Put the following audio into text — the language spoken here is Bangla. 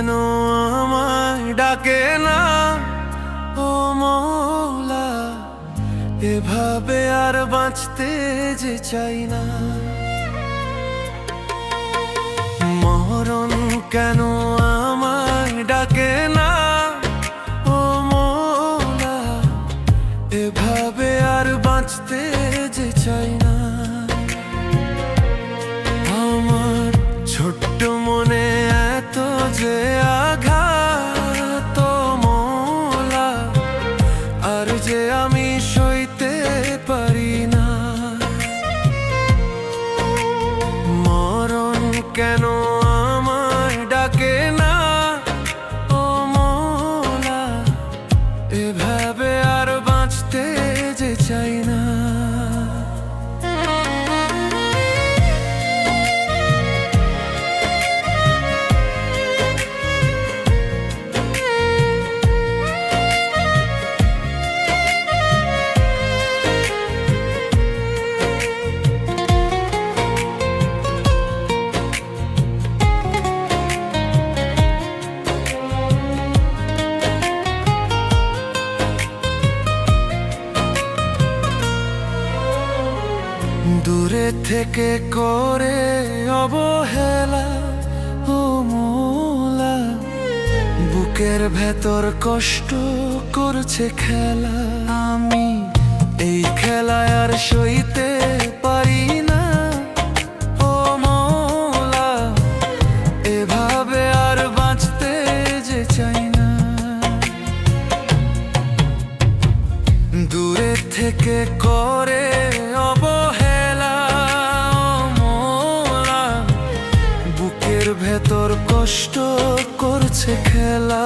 কেন আমায় ডাকে না ও মৌলা, এভাবে আর বাঁচতে যে চাই না। মরণ কেন আমায় ডাকে না ও মৌলা, এভাবে আর বাঁচতে যে চাই না। আমার ছোট্ট মনে এত যে আঘাত মৌলা, আর যে আমি সইতে পারি না। মরণ কেন আমায় ডাকে না ও মৌলা, এভাবে আর বাঁচতে যে চাই না। দূরে থেকে করে অবহেলা ও মৌলা, বুকের ভেতর কষ্ট করছে খেলা। আমি এই খেলায় আর সইতে পারি না ও মৌলা, এভাবে আর বাঁচতে যে চাই না। দূরে থেকে করে অবহেলা ভেতর কষ্ট করছে খেলা।